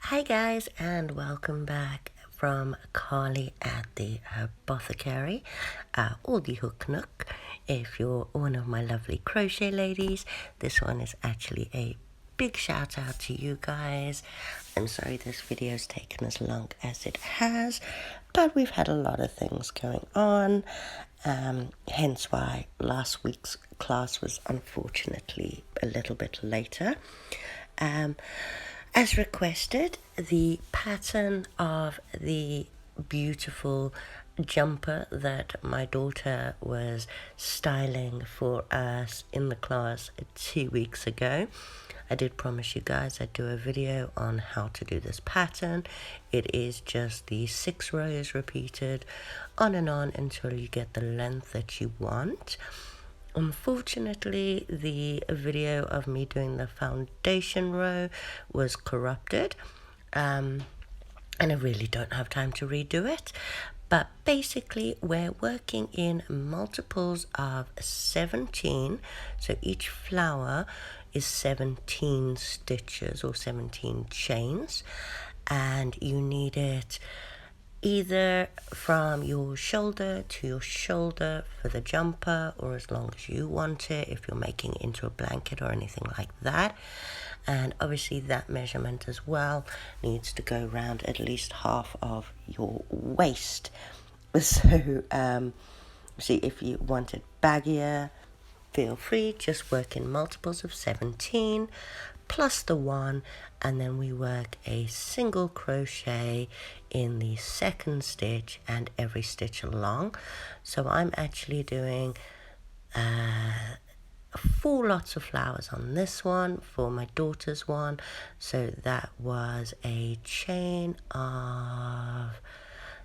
Hi guys, and welcome back from Carly at the Apothecary or the Hook Nook. If you're one of my lovely crochet ladies, this one is actually a big shout out to you guys. I'm sorry this video's taken as long as it has, but we've had a lot of things going on, hence why last week's class was unfortunately a little bit later. As requested, the pattern of the beautiful jumper that my daughter was styling for us in the class 2 weeks ago. I did promise you guys I'd do a video on how to do this pattern. It is just the 6 rows repeated on and on until you get the length that you want. Unfortunately, the video of me doing the foundation row was corrupted, and I really don't have time to redo it. But basically, we're working in multiples of 17, so each flower is 17 stitches or 17 chains, and you need it either from your shoulder to your shoulder for the jumper, or as long as you want it if you're making it into a blanket or anything like that. And obviously that measurement as well needs to go around at least half of your waist. So see, if you want it baggier, feel free, just work in multiples of 17 plus the 1, and then we work a single crochet in the second stitch and every stitch along. So I'm actually doing 4 lots of flowers on this one for my daughter's one, so that was a chain of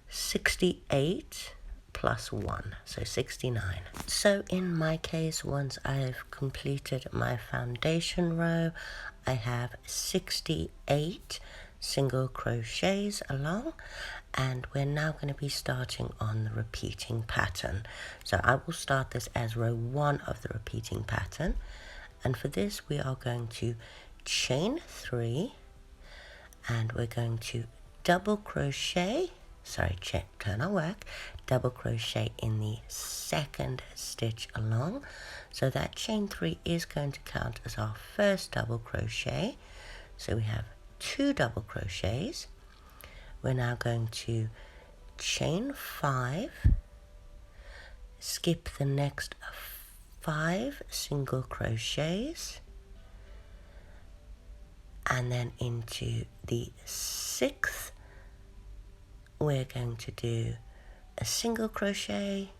68 plus 1, so 69. So in my case, once I've completed my foundation row, I have 68 single crochets along, and we're now going to be starting on the repeating pattern. So I will start this as row 1 of the repeating pattern, and for this we are going to chain 3, and we're going to double crochet, turn our work, double crochet in the second stitch along. So that chain 3 is going to count as our first double crochet. So we have 2 double crochets. We're now going to chain 5, skip the next 5 single crochets, and then into the 6th we're going to do a single crochet,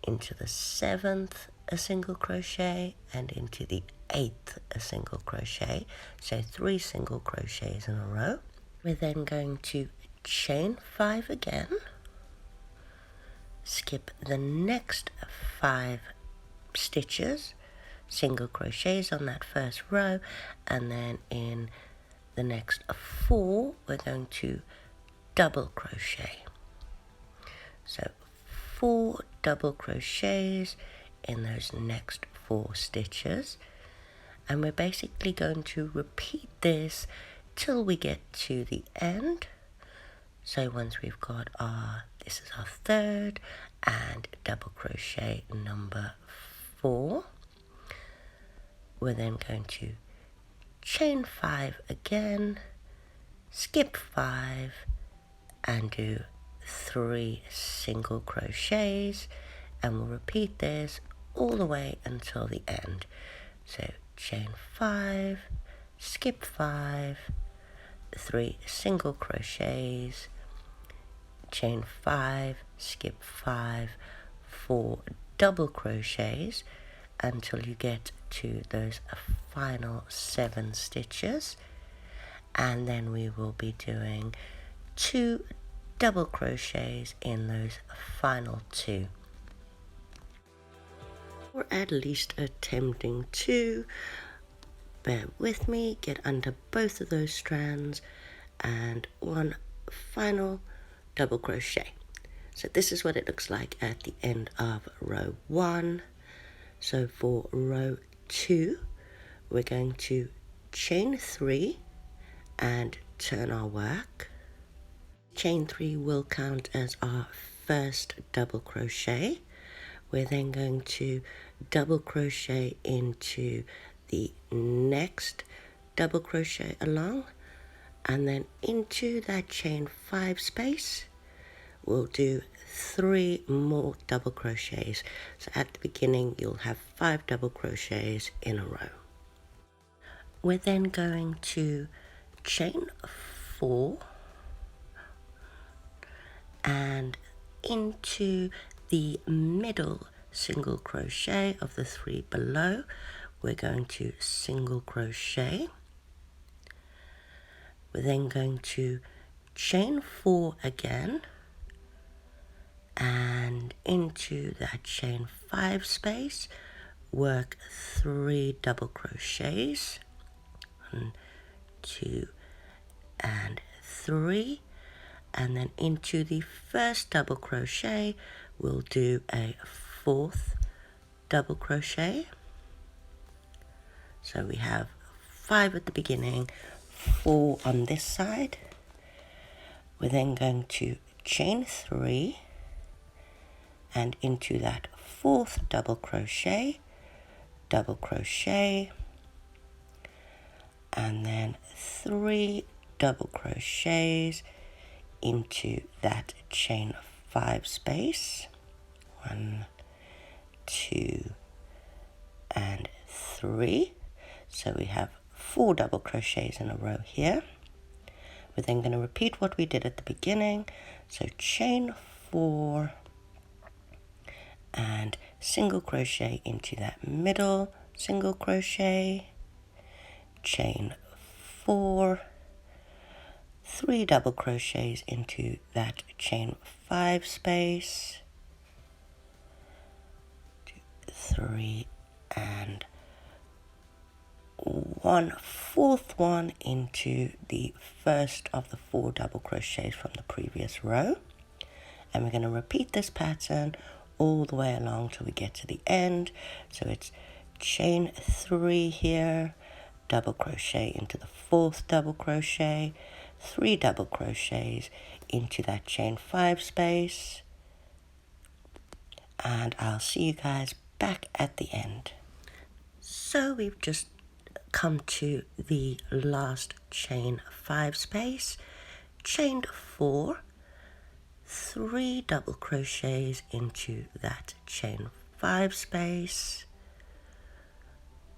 into the 7th a single crochet, and into the 8th a single crochet, so 3 single crochets in a row. We're then going to chain 5 again, skip the next 5 stitches, single crochets on that first row, and then in the next 4 we're going to double crochet. So 4 double crochets in those next 4 stitches, and we're basically going to repeat this till we get to the end. So once we've got this is our 3rd and double crochet number 4, we're then going to chain 5 again, skip 5, and do 3 single crochets, and we'll repeat this all the way until the end. So chain 5, skip 5, 3 single crochets, chain 5, skip 5, 4 double crochets until you get to those final 7 stitches, and then we will be doing 2 double crochets in those final 2. Or at least attempting to. Bear with me, get under both of those strands, and 1 final double crochet. So this is what it looks like at the end of row 1. So for row 2, we're going to chain 3 and turn our work. Chain 3 will count as our first double crochet. We're then going to double crochet into the next double crochet along, and then into that chain 5 space we'll do 3 more double crochets. So at the beginning you'll have 5 double crochets in a row. We're then going to chain 4 and into the middle single crochet of the 3 below we're going to single crochet. We're then going to chain 4 again and into that chain 5 space work 3 double crochets, 1, 2 and 3, and then into the first double crochet we'll do a 4th double crochet. So we have 5 at the beginning, 4 on this side. We're then going to chain 3 and into that 4th double crochet, and then 3 double crochets into that chain 5 space, 1, 2 and 3. So we have 4 double crochets in a row here. We're then going to repeat what we did at the beginning. So chain 4 and single crochet into that middle single crochet, chain 4, 3 double crochets into that chain 5 space, 2, 3 and 1 4th one into the first of the 4 double crochets from the previous row, and we're going to repeat this pattern all the way along till we get to the end. So it's chain 3 here, double crochet into the 4th double crochet, 3 double crochets into that chain 5 space, and I'll see you guys back at the end. So we've just come to the last chain 5 space, chained 4, 3 double crochets into that chain 5 space,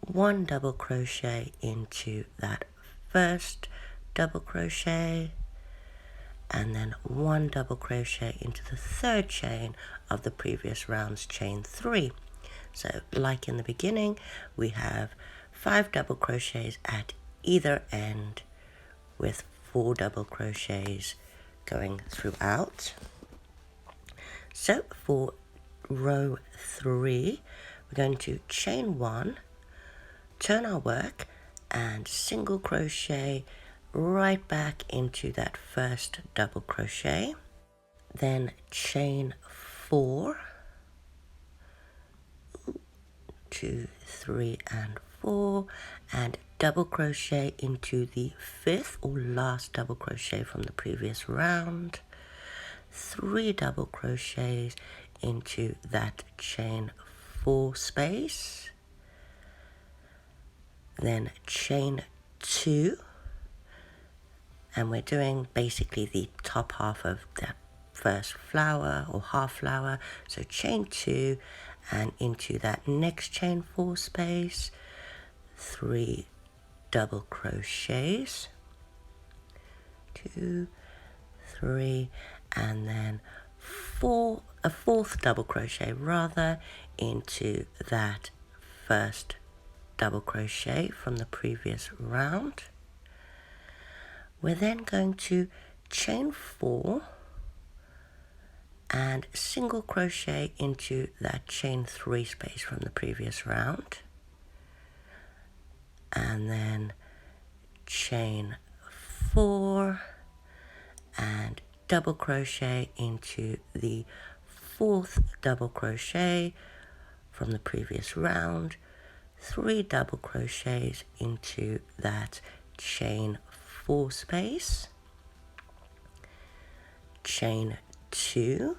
1 double crochet into that first double crochet, and then 1 double crochet into the 3rd chain of the previous round's chain 3. So like in the beginning, we have 5 double crochets at either end with 4 double crochets going throughout. So for row 3, we're going to chain 1, turn our work and single crochet right back into that first double crochet, then chain 4, 2, 3 and 4, and double crochet into the 5th or last double crochet from the previous round, 3 double crochets into that chain 4 space, then chain 2, and we're doing basically the top half of that first flower or half flower, so chain 2 and into that next chain 4 space, 3 double crochets, 2, 3, and then a 4th double crochet rather into that first double crochet from the previous round. We're then going to chain 4 and single crochet into that chain 3 space from the previous round, and then chain 4 and double crochet into the 4th double crochet from the previous round, 3 double crochets into that chain 4 space, chain 2,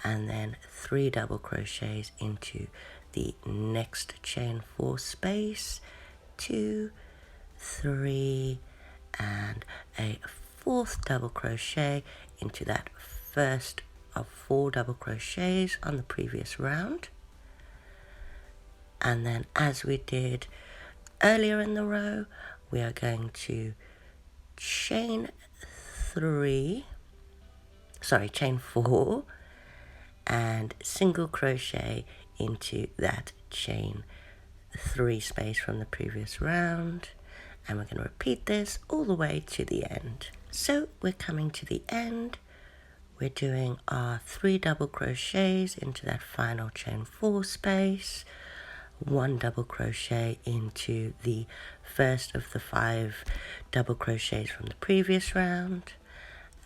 and then 3 double crochets into the next chain 4 space, 2, 3, and a 4th double crochet into that first of 4 double crochets on the previous round. And then, as we did earlier in the row, we are going to chain 4 and single crochet into that chain 3 space from the previous round, and we're going to repeat this all the way to the end. So we're coming to the end. We're doing our 3 double crochets into that final chain 4 space, 1 double crochet into the first of the 5 double crochets from the previous round,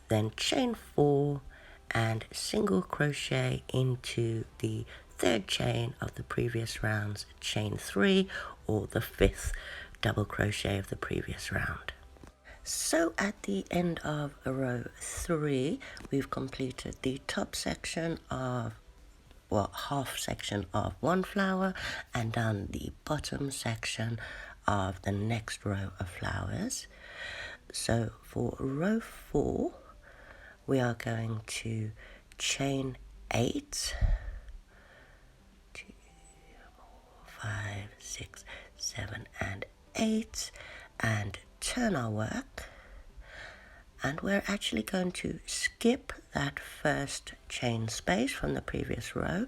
then chain 4 and single crochet into the 3rd chain of the previous round's chain 3, or the 5th double crochet of the previous round. So at the end of row 3, we've completed the top section of, well, half section of one flower, and done the bottom section of the next row of flowers. So for row 4, we are going to chain 8, 2, 4, 5, 6, 7, and 8, and turn our work. And we're actually going to skip that first chain space from the previous row,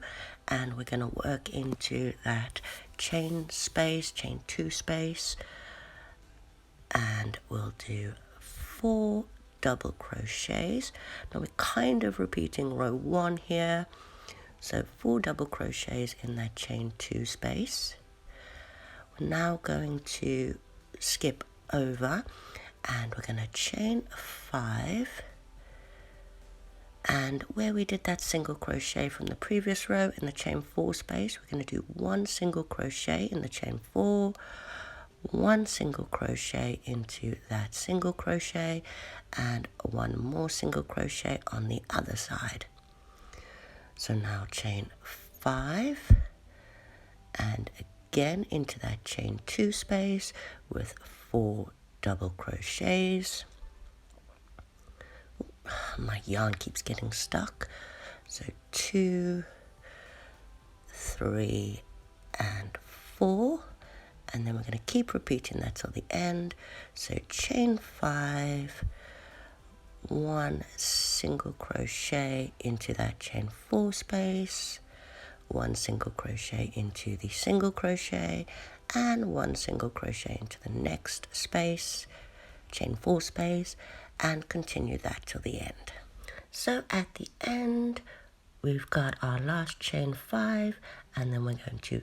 and we're going to work into that chain 2 space, and we'll do 4 double crochets. Now we're kind of repeating row 1 here, so 4 double crochets in that chain 2 space. We're now going to skip over, and we're going to chain 5, and where we did that single crochet from the previous row in the chain 4 space, we're going to do 1 single crochet in the chain 4, 1 single crochet into that single crochet, and 1 more single crochet on the other side. So now chain 5, and again into that chain 2 space with 4 double crochets. My yarn keeps getting stuck. So 2, 3, and 4. And then we're going to keep repeating that till the end. So chain 5, 1 single crochet into that chain 4 space, 1 single crochet into the single crochet, and 1 single crochet into the next space, chain 4 space, and continue that till the end. So at the end, we've got our last chain 5, and then we're going to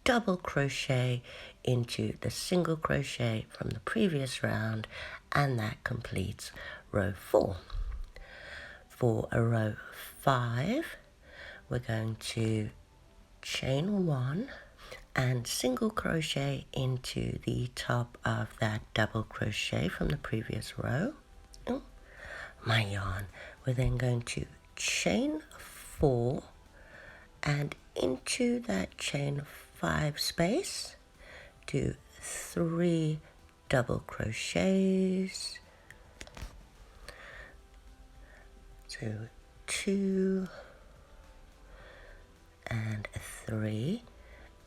double crochet into the single crochet from the previous round, and that completes row 4. For a row 5, we're going to chain 1 and single crochet into the top of that double crochet from the previous row. Oh, my yarn. We're then going to chain 4 and into that chain 5 space, do 3 double crochets, so 2 and 3,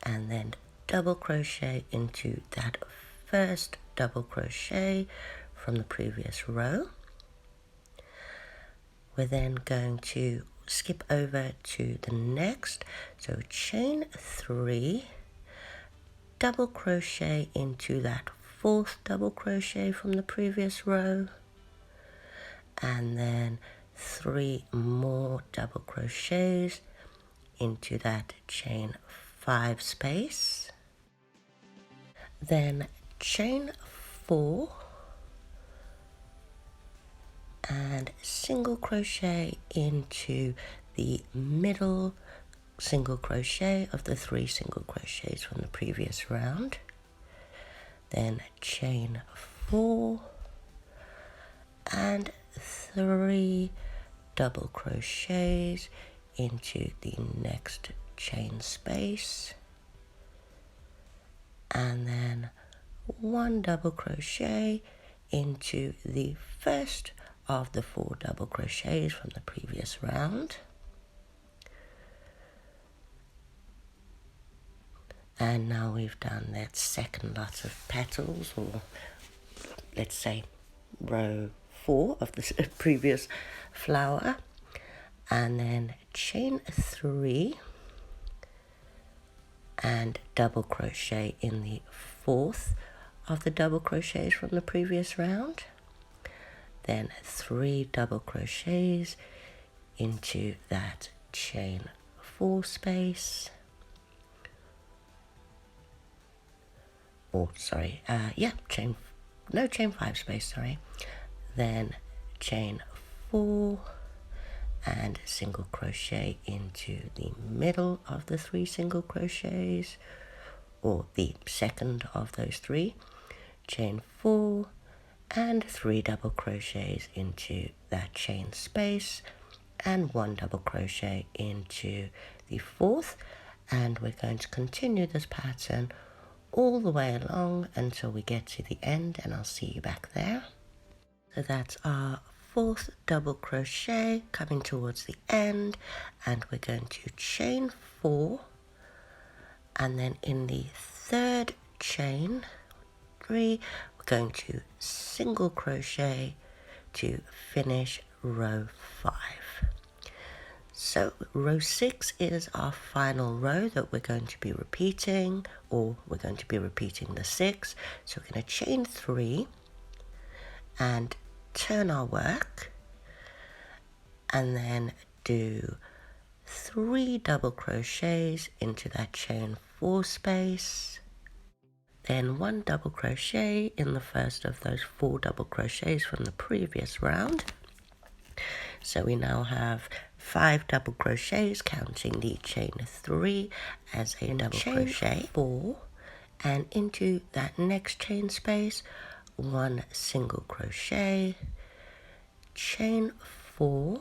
and then double crochet into that first double crochet from the previous row. We're then going to skip over to the next, so chain 3, double crochet into that 4th double crochet from the previous row, and then 3 more double crochets into that chain 5 space, then chain 4 and single crochet into the middle single crochet of the 3 single crochets from the previous round, then chain 4 and 3 double crochets into the next chain space, and then 1 double crochet into the first of the 4 double crochets from the previous round. And now we've done that second lot of petals, or let's say row 4 of the previous flower, and then chain 3 and double crochet in the 4th of the double crochets from the previous round, then 3 double crochets into that chain 4 space, chain 5 space, sorry, then chain 4 and single crochet into the middle of the 3 single crochets, or the second of those 3, chain 4 and 3 double crochets into that chain space, and 1 double crochet into the 4th, and we're going to continue this pattern all the way along until we get to the end, and I'll see you back there. So that's our 4th double crochet coming towards the end, and we're going to chain 4, and then in the 3rd chain 3 we're going to single crochet to finish row 5. So row 6 is our final row that we're going to be repeating, or we're going to be repeating the 6. So we're going to chain 3 and turn our work, and then do 3 double crochets into that chain 4 space, then 1 double crochet in the first of those 4 double crochets from the previous round. So we now have 5 double crochets, counting the chain 3 as a double crochet, 4, and into that next chain space 1 single crochet, chain 4,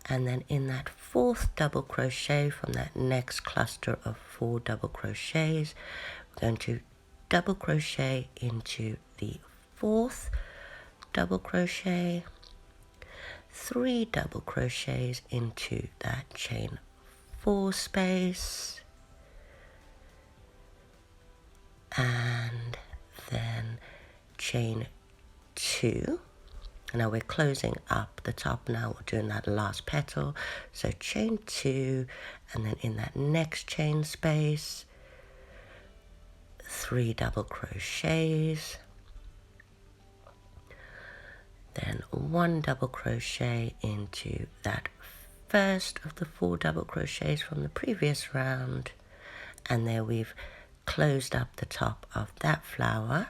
and then in that 4th double crochet from that next cluster of 4 double crochets, we're going to double crochet into the 4th double crochet, 3 double crochets into that chain 4 space, and then chain 2. Now we're closing up the top now, we're doing that last petal, so chain 2, and then in that next chain space 3 double crochets, then 1 double crochet into that first of the 4 double crochets from the previous round, and there we've closed up the top of that flower,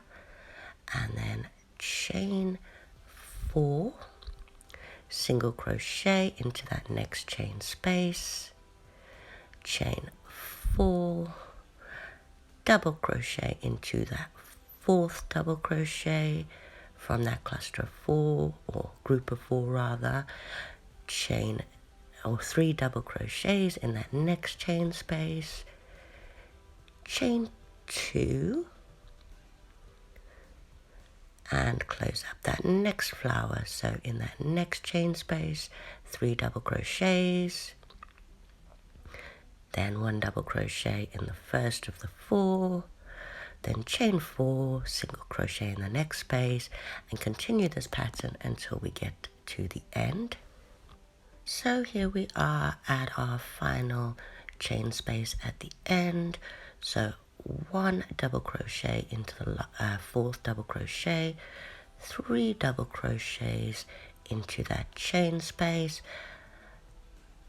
and then chain 4, single crochet into that next chain space, chain 4, double crochet into that 4th double crochet from that cluster of 4, or group of 4 rather, chain or 3 double crochets in that next chain space, chain 2, and close up that next flower. So in that next chain space 3 double crochets, then 1 double crochet in the first of the 4, then chain 4, single crochet in the next space, and continue this pattern until we get to the end. So here we are at our final chain space at the end. So 1 double crochet into the 4th double crochet, 3 double crochets into that chain space,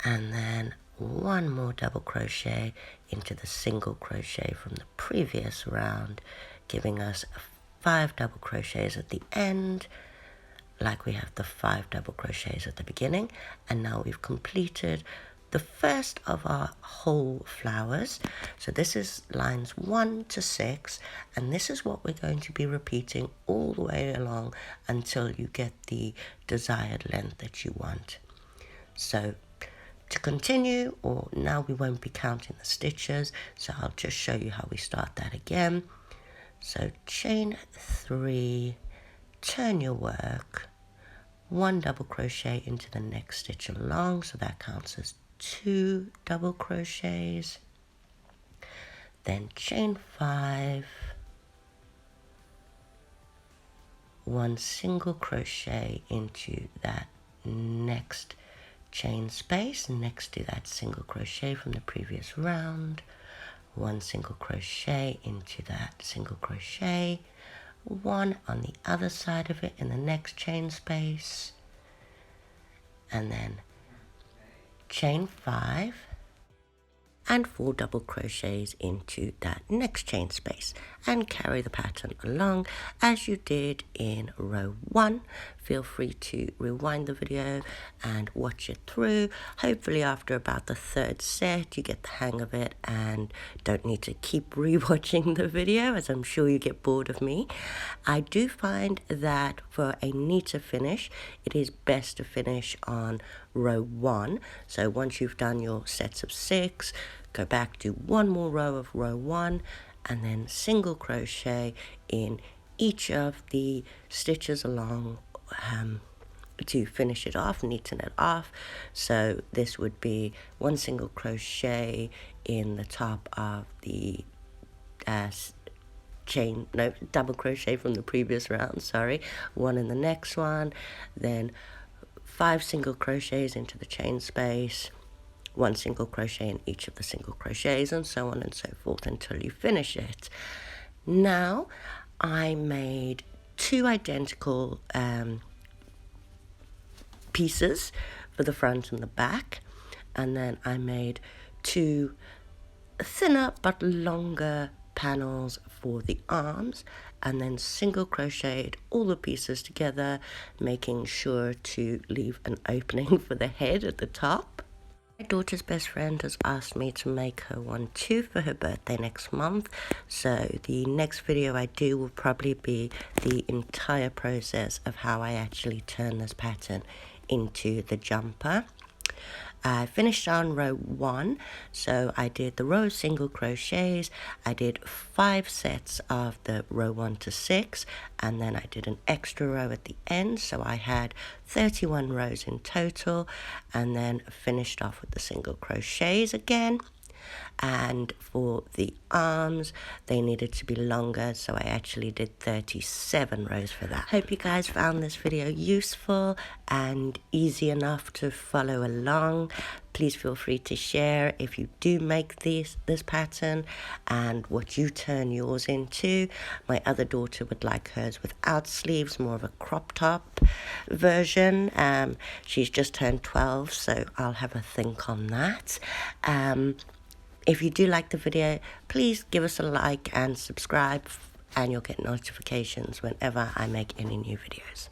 and then 1 more double crochet into the single crochet from the previous round, giving us 5 double crochets at the end, like we have the 5 double crochets at the beginning. And now we've completed the first of our whole flowers. So this is lines 1 to 6, and this is what we're going to be repeating all the way along until you get the desired length that you want. So to continue, or now we won't be counting the stitches, so I'll just show you how we start that again. So chain 3, turn your work, 1 double crochet into the next stitch along, so that counts as 2 double crochets, then chain 5, 1 single crochet into that next chain space next to that single crochet from the previous round, 1 single crochet into that single crochet, 1 on the other side of it in the next chain space, and then chain 5 and 4 double crochets into that next chain space, and carry the pattern along as you did in row 1. Feel free to rewind the video and watch it through. Hopefully after about the 3rd set you get the hang of it and don't need to keep rewatching the video, as I'm sure you get bored of me. I do find that for a neater finish it is best to finish on row 1. So once you've done your sets of 6, go back to 1 more row of row 1 and then single crochet in each of the stitches along to finish it off, neaten it off. So this would be 1 single crochet in the top of the double crochet from the previous round, sorry, 1 in the next one, then 5 single crochets into the chain space, 1 single crochet in each of the single crochets, and so on and so forth until you finish it. Now I made 2 identical pieces for the front and the back, and then I made 2 thinner but longer panels for the arms, and then single crocheted all the pieces together, making sure to leave an opening for the head at the top. My daughter's best friend has asked me to make her one too for her birthday next month, so the next video I do will probably be the entire process of how I actually turn this pattern into the jumper. I finished on row 1, so I did the row of single crochets, I did 5 sets of the row 1 to 6, and then I did an extra row at the end, so I had 31 rows in total, and then finished off with the single crochets again. And for the arms, they needed to be longer, so I actually did 37 rows for that. Hope you guys found this video useful and easy enough to follow along. Please feel free to share if you do make this pattern and what you turn yours into. My other daughter would like hers without sleeves, more of a crop top version. She's just turned 12, so I'll have a think on that. If you do like the video, please give us a like and subscribe, and you'll get notifications whenever I make any new videos.